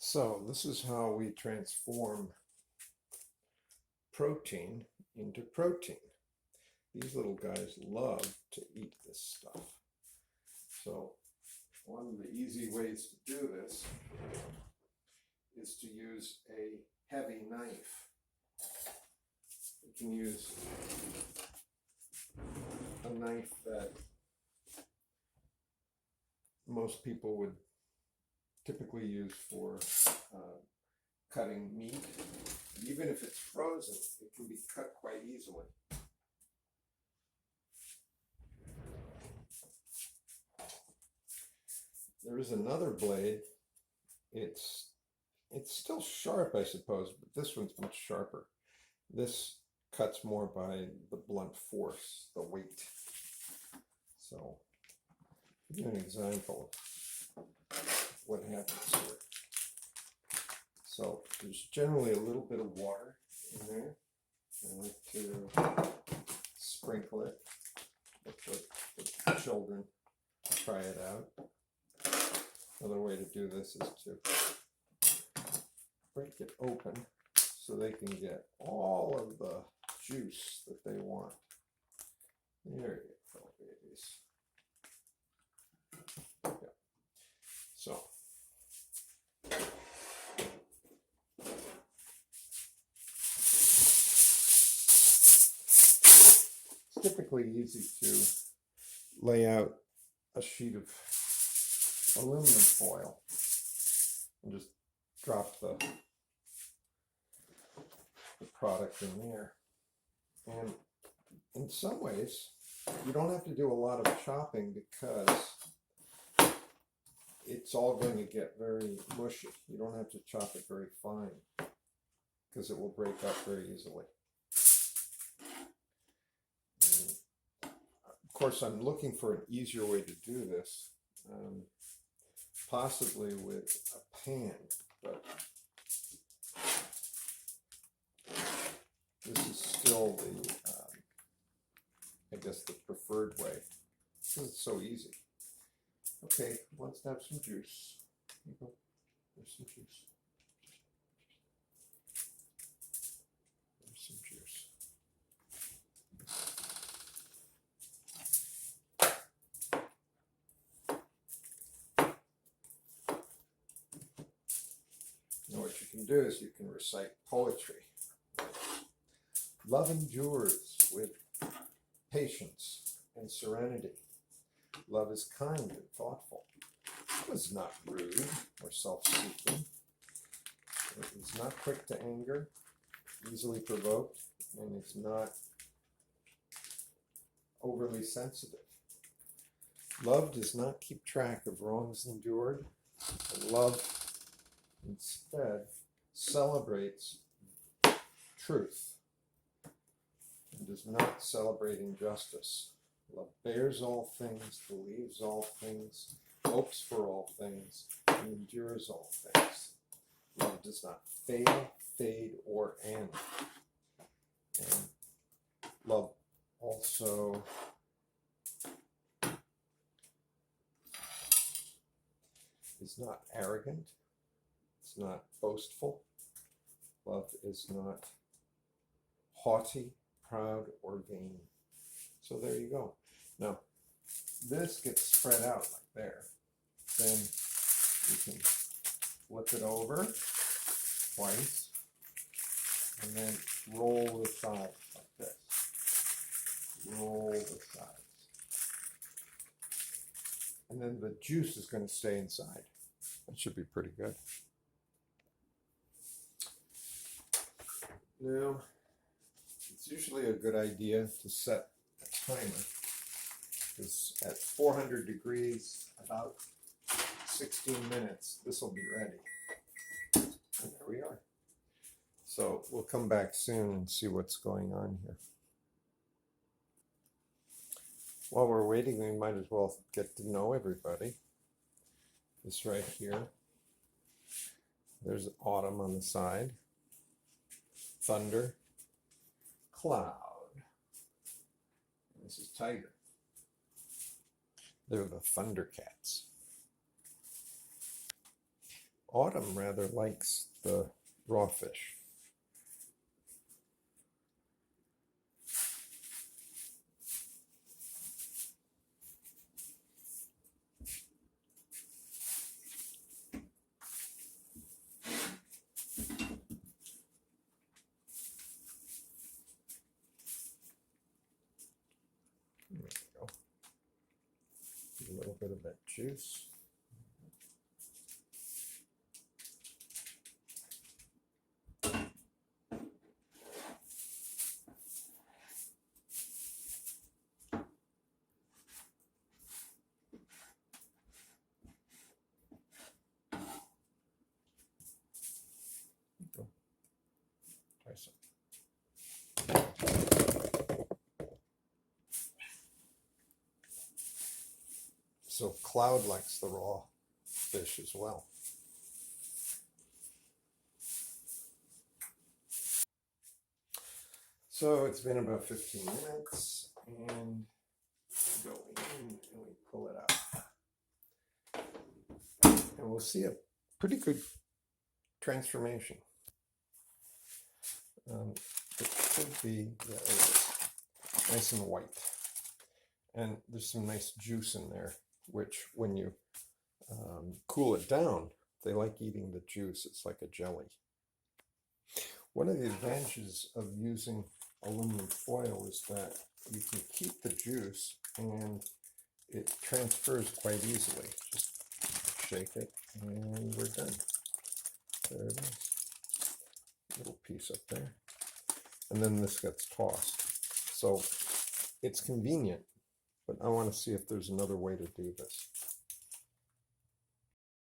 So this is how we transform protein into protein. These little guys love to eat this stuff. So one of the easy ways to do this is to use a heavy knife. You can use a knife that most people would typically use for cutting meat. Even if it's frozen, it can be cut quite easily. There is another blade. It's still sharp, I suppose, but this one's much sharper. This cuts more by the blunt force, the weight. So, I'll give you an example of what happens here. So, there's generally a little bit of water in there. I like to sprinkle it. Let the children try it out. Another way to do this is to break it open so they can get all of the juice that they want. There you go, babies. Yeah. So, it's typically easy to lay out a sheet of aluminum foil and just drop the product in there. And in some ways, you don't have to do a lot of chopping because it's all going to get very mushy. You don't have to chop it very fine because it will break up very easily. And of course, I'm looking for an easier way to do this. Possibly with a pan, but this is still the, I guess, the preferred way, because it's so easy. Okay, let's have some juice. Here you go. There's some juice. There's some juice. Now what you can do is you can recite poetry. Love endures with patience and serenity. Love is kind and thoughtful. Love is not rude or self-seeking. It is not quick to anger, easily provoked, and it's not overly sensitive. Love does not keep track of wrongs endured. And love instead celebrates truth and does not celebrate injustice. Love bears all things, believes all things, hopes for all things, and endures all things. Love does not fail, fade, or end. And love also is not arrogant. It's not boastful. Love is not haughty, proud, or vain. So there you go. Now, this gets spread out like there. Then you can flip it over twice and then roll the sides like this. Roll the sides. And then the juice is going to stay inside. That should be pretty good. Now, it's usually a good idea to set a timer, because at 400 degrees, about 16 minutes, this will be ready. And there we are. So we'll come back soon and see what's going on here. While we're waiting, we might as well get to know everybody. This right here. There's autumn on the side. Thunder. Cloud. And this is Tiger. They're the Thundercats. Autumn rather likes the raw fish. There we go. A little bit of that juice. Go. Try some. So Cloud likes the raw fish as well. So it's been about 15 minutes, and go in and we pull it out. And we'll see a pretty good transformation. It should be, yeah, it is nice and white. And there's some nice juice in there, which when you cool it down, they like eating the juice. It's like a jelly. One of the advantages of using aluminum foil is that you can keep the juice and it transfers quite easily. Just shake it and we're done. There it is. Little piece up there. And then this gets tossed. So it's convenient, but I want to see if there's another way to do this.